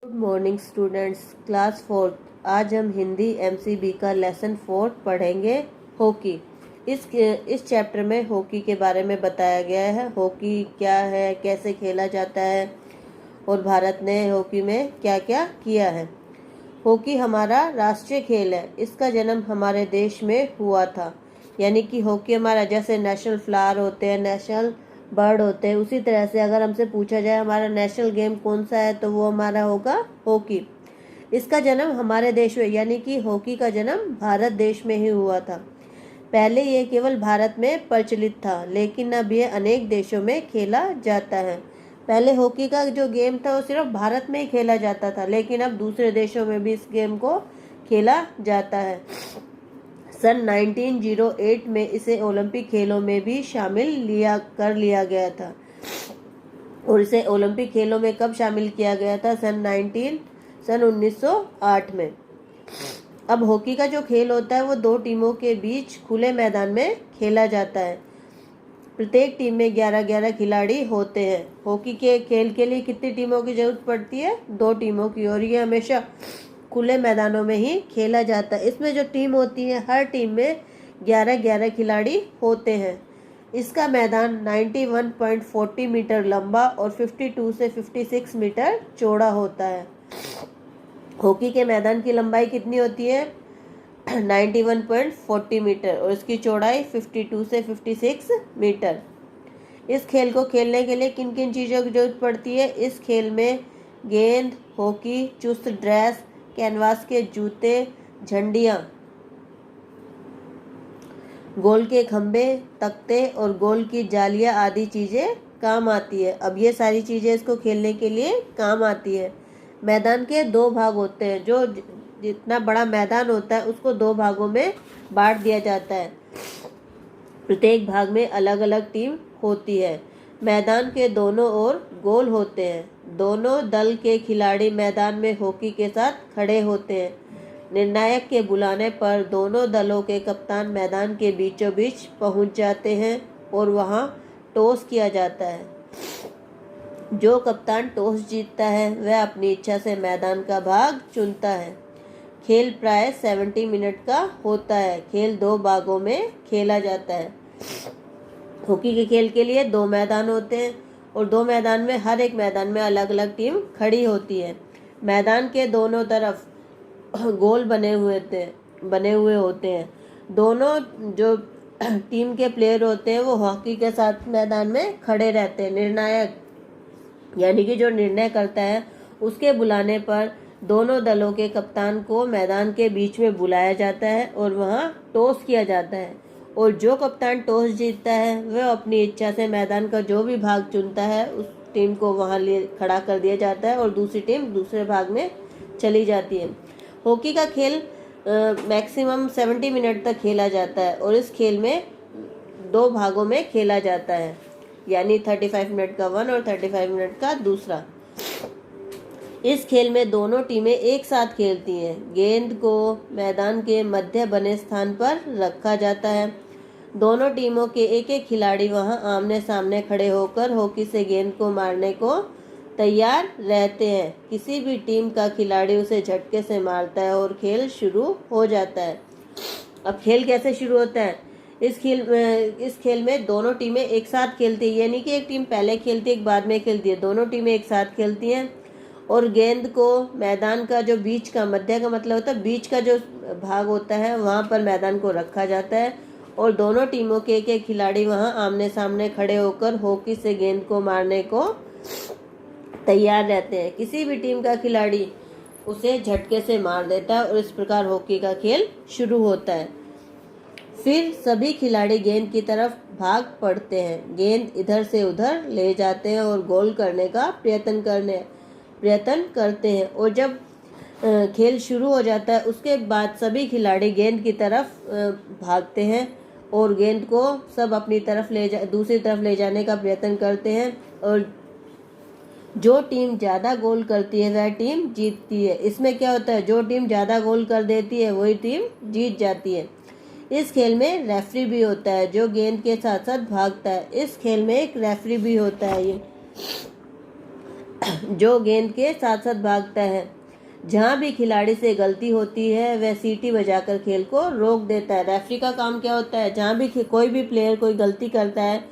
Good morning students, class 4। आज हम Hindi MCB का लेसन 4 पढ़ेंगे, हॉकी। इस चैप्टर में हॉकी के बारे में बताया गया है। हॉकी क्या है, कैसे खेला जाता है और भारत ने हॉकी में क्या क्या किया है। हॉकी हमारा राष्ट्रीय खेल है। इसका जन्म हमारे देश में हुआ था। यानी कि हॉकी हमारा, जैसे नेशनल फ्लावर होते हैं, नेशनल बर्ड होते हैं, उसी तरह से अगर हमसे पूछा जाए हमारा नेशनल गेम कौन सा है तो वो हमारा होगा हॉकी। इसका जन्म हमारे देश में, यानी कि हॉकी का जन्म भारत देश में ही हुआ था। पहले ये केवल भारत में प्रचलित था, लेकिन अब ये अनेक देशों में खेला जाता है। पहले हॉकी का जो गेम था वो सिर्फ भारत में ही खेला जाता था, लेकिन अब दूसरे देशों में भी इस गेम को खेला जाता है। सन 1908 में इसे ओलंपिक खेलों में भी शामिल लिया गया था। और इसे ओलंपिक खेलों में कब शामिल किया गया था? सन 1908 में। अब हॉकी का जो खेल होता है वो दो टीमों के बीच खुले मैदान में खेला जाता है। प्रत्येक टीम में 11-11 खिलाड़ी होते हैं। हॉकी के खेल के लिए कितनी टीमों की जरूरत पड़ती है? 2 टीमों की, और ये हमेशा खुले मैदानों में ही खेला जाता है। इसमें जो टीम होती है, हर टीम में 11-11 खिलाड़ी होते हैं। इसका मैदान 91.40 मीटर लंबा और 52 से 56 मीटर चौड़ा होता है। हॉकी के मैदान की लंबाई कितनी होती है? 91.40 मीटर और इसकी चौड़ाई 52 से 56 मीटर। इस खेल को खेलने के लिए किन किन चीज़ों की जरूरत पड़ती है? इस खेल में गेंद, हॉकी, चुस्त ड्रेस, कैनवास के जूते, झंडियाँ, गोल के खंबे, तख्ते और गोल की जालियाँ आदि चीज़ें काम आती है। अब ये सारी चीज़ें इसको खेलने के लिए काम आती है। मैदान के 2 भाग होते हैं। जो जितना बड़ा मैदान होता है उसको 2 भागों में बांट दिया जाता है। प्रत्येक भाग में अलग अलग टीम होती है। मैदान के दोनों ओर गोल होते हैं। दोनों दल के खिलाड़ी मैदान में हॉकी के साथ खड़े होते हैं। निर्णायक के बुलाने पर दोनों दलों के कप्तान मैदान के बीचों बीच पहुंच जाते हैं और वहां टॉस किया जाता है। जो कप्तान टॉस जीतता है वह अपनी इच्छा से मैदान का भाग चुनता है। खेल प्राय 70 मिनट का होता है। खेल 2 भागों में खेला जाता है। हॉकी के खेल के लिए 2 मैदान होते हैं और 2 मैदान में, हर एक मैदान में अलग अलग टीम खड़ी होती है। मैदान के दोनों तरफ गोल बने हुए होते हैं। दोनों जो टीम के प्लेयर होते हैं वो हॉकी के साथ मैदान में खड़े रहते हैं। निर्णायक, यानी कि जो निर्णय करता है, उसके बुलाने पर दोनों दलों के कप्तान को मैदान के बीच में बुलाया जाता है और वहां टॉस किया जाता है। और जो कप्तान टॉस जीतता है वह अपनी इच्छा से मैदान का जो भी भाग चुनता है उस टीम को वहां खड़ा कर दिया जाता है और दूसरी टीम दूसरे भाग में चली जाती है। हॉकी का खेल मैक्सिमम 70 मिनट तक खेला जाता है और इस खेल में 2 भागों में खेला जाता है, यानी 35 मिनट का वन और 35 मिनट का दूसरा। इस खेल में दोनों टीमें एक साथ खेलती हैं। गेंद को मैदान के मध्य बने स्थान पर रखा जाता है। दोनों टीमों के एक एक खिलाड़ी वहां आमने सामने खड़े होकर हॉकी से गेंद को मारने को तैयार रहते हैं। किसी भी टीम का खिलाड़ी उसे झटके से मारता है और खेल शुरू हो जाता है। अब खेल कैसे शुरू होता है? इस खेल में दोनों टीमें एक साथ खेलती है, यानी कि एक टीम पहले खेलती है, एक बाद में खेलती है। दोनों टीमें एक साथ खेलती हैं और गेंद को मैदान का जो बीच का, मध्य का मतलब होता है बीच का जो भाग होता है, वहां पर मैदान को रखा जाता है और दोनों टीमों के एक एक खिलाड़ी वहां आमने सामने खड़े होकर हॉकी से गेंद को मारने को तैयार रहते हैं। किसी भी टीम का खिलाड़ी उसे झटके से मार देता है और इस प्रकार हॉकी का खेल शुरू होता है। फिर सभी खिलाड़ी गेंद की तरफ भाग पड़ते हैं। गेंद इधर से उधर ले जाते हैं और गोल करने का प्रयत्न करते हैं। और जब खेल शुरू हो जाता है उसके बाद सभी खिलाड़ी गेंद की तरफ भागते हैं और गेंद को सब अपनी तरफ दूसरी तरफ ले जाने का प्रयत्न करते हैं और जो टीम ज़्यादा गोल करती है वह टीम जीतती है। इसमें क्या होता है, जो टीम ज़्यादा गोल कर देती है वही टीम जीत जाती है। इस खेल में रेफरी भी होता है जो गेंद के साथ साथ भागता है। इस खेल में एक रेफरी भी होता है। ये जो गेंद के साथ साथ भागता है। जहाँ भी खिलाड़ी से गलती होती है वह सीटी बजाकर खेल को रोक देता है। रेफरी का काम क्या होता है, जहाँ भी कोई भी प्लेयर कोई गलती करता है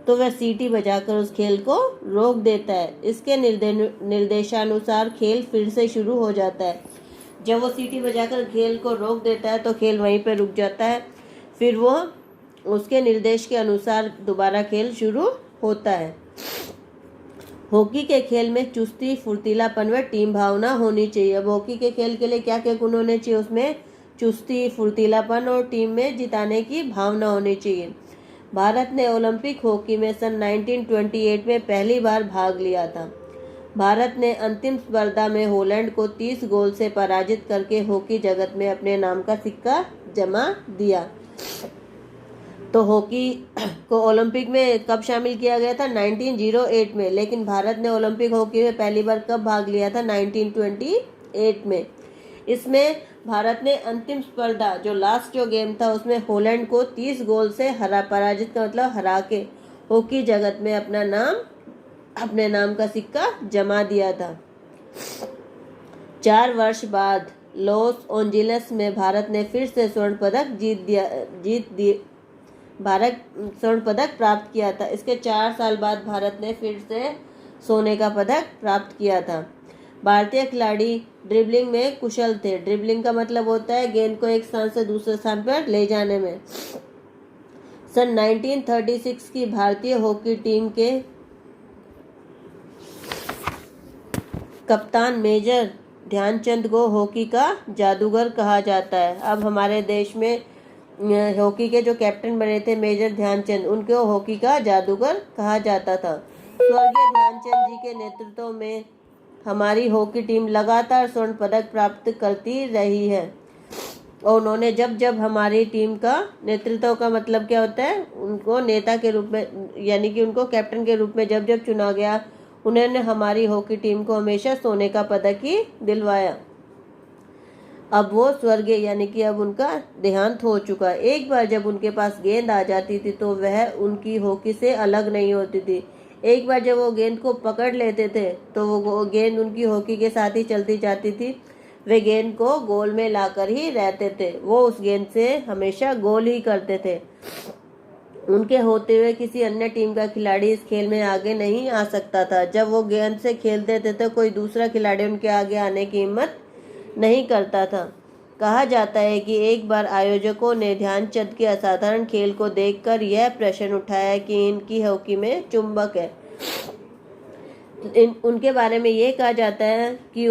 तो वह सीटी बजाकर उस खेल को रोक देता है। इसके निर्देशानुसार खेल फिर से शुरू हो जाता है। जब वो सीटी बजाकर खेल को रोक देता है तो खेल वहीं पर रुक जाता है, फिर वो उसके निर्देश के अनुसार दोबारा खेल शुरू होता है। हॉकी के खेल में चुस्ती, फुर्तीलापन व टीम भावना होनी चाहिए। अब हॉकी के खेल के लिए क्या क्या गुण होने चाहिए, उसमें चुस्ती, फुर्तीलापन और टीम में जिताने की भावना होनी चाहिए। भारत ने ओलंपिक हॉकी में सन 1928 में पहली बार भाग लिया था। भारत ने अंतिम स्पर्धा में हॉलैंड को 30 गोल से पराजित करके हॉकी जगत में अपने नाम का सिक्का जमा दिया। तो हॉकी को ओलंपिक में कब शामिल किया गया था, 1908 में। लेकिन भारत ने ओलंपिक हॉकी में पहली बार कब भाग लिया था, 1928 में। इसमें भारत ने अंतिम स्पर्धा जो लास्ट जो गेम था उसमें हॉलैंड को 30 गोल से पराजित का मतलब हरा के हॉकी जगत में अपने नाम का सिक्का जमा दिया था। 4 वर्ष बाद लॉस एंजिल्स में भारत ने फिर से स्वर्ण पदक प्राप्त किया था। इसके 4 साल बाद भारत ने फिर से सोने का पदक प्राप्त किया था। भारतीय खिलाड़ी ड्रिबलिंग में कुशल थे। ड्रिबलिंग का मतलब होता है गेंद को एक स्थान से दूसरे स्थान पर ले जाने में। सन 1936 की भारतीय हॉकी टीम के कप्तान मेजर ध्यानचंद को हॉकी का जादूगर कहा जाता है। अब हमारे देश में हॉकी के जो कैप्टन बने थे मेजर ध्यानचंद, उनको हॉकी का जादूगर कहा जाता था। स्वर्गीय ध्यानचंद जी के नेतृत्व में हमारी हॉकी टीम लगातार स्वर्ण पदक प्राप्त करती रही है। और उन्होंने जब हमारी टीम का नेतृत्व का मतलब क्या होता है, उनको नेता के रूप में यानी कि उनको कैप्टन के रूप में जब चुना गया, उन्होंने हमारी हॉकी टीम को हमेशा सोने का पदक ही दिलवाया। अब वो स्वर्गीय यानी कि अब उनका देहांत हो चुका। एक बार जब उनके पास गेंद आ जाती थी तो वह उनकी हॉकी से अलग नहीं होती थी। एक बार जब वो गेंद को पकड़ लेते थे तो वो गेंद उनकी हॉकी के साथ ही चलती जाती थी। वे गेंद को गोल में लाकर ही रहते थे। वो उस गेंद से हमेशा गोल ही करते थे। उनके होते हुए किसी अन्य टीम का खिलाड़ी इस खेल में आगे नहीं आ सकता था। जब वो गेंद से खेलते थे तो कोई दूसरा खिलाड़ी उनके आगे आने की हिम्मत नहीं करता था। कहा जाता है कि एक बार आयोजकों ने ध्यानचंद के असाधारण खेल को देखकर यह प्रश्न उठाया कि इनकी हॉकी में चुंबक है। उनके बारे में ये कहा जाता है कि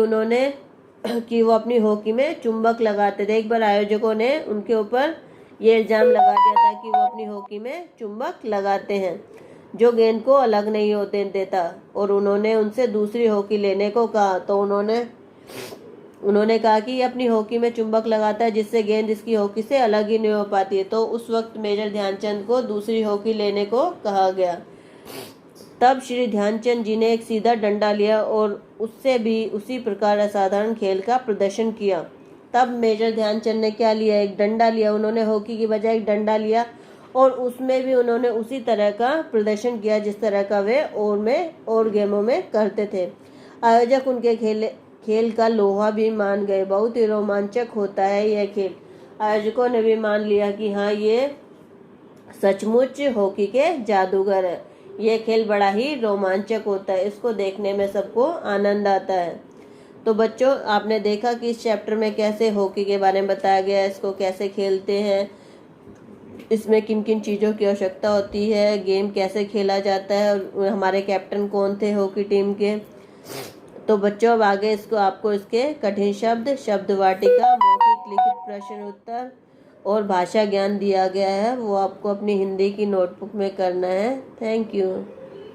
वो अपनी हॉकी में चुंबक लगाते थे। एक बार आयोजकों ने उनके ऊपर ये इल्जाम लगा दिया था कि वो अपनी हॉकी में चुंबक लगाते हैं जो गेंद को अलग नहीं होते देता, और उन्होंने उनसे दूसरी हॉकी लेने को कहा। तो उन्होंने कहा कि ये अपनी हॉकी में चुंबक लगाता है जिससे गेंद इसकी हॉकी से अलग ही नहीं हो पाती है। तो उस वक्त मेजर ध्यानचंद को दूसरी हॉकी लेने को कहा गया। तब श्री ध्यानचंद जी ने एक सीधा डंडा लिया और उससे भी उसी प्रकार असाधारण खेल का प्रदर्शन किया। तब मेजर ध्यानचंद ने क्या लिया, एक डंडा लिया। उन्होंने हॉकी की बजाय एक डंडा लिया और उसमें भी उन्होंने उसी तरह का प्रदर्शन किया जिस तरह का वे और गेमों में करते थे। आयोजक उनके खेल का लोहा भी मान गए। बहुत ही रोमांचक होता है यह खेल। आयोजकों ने भी मान लिया कि हाँ, ये सचमुच हॉकी के जादूगर है। यह खेल बड़ा ही रोमांचक होता है, इसको देखने में सबको आनंद आता है। तो बच्चों, आपने देखा कि इस चैप्टर में कैसे हॉकी के बारे में बताया गया है, इसको कैसे खेलते हैं, इसमें किन किन चीज़ों की आवश्यकता होती है, गेम कैसे खेला जाता है और हमारे कैप्टन कौन थे हॉकी टीम के। तो बच्चों, अब आगे आपको इसके कठिन शब्द वाटिका, मौखिक लिखित प्रश्न उत्तर और भाषा ज्ञान दिया गया है। वो आपको अपनी हिंदी की नोटबुक में करना है। Thank you.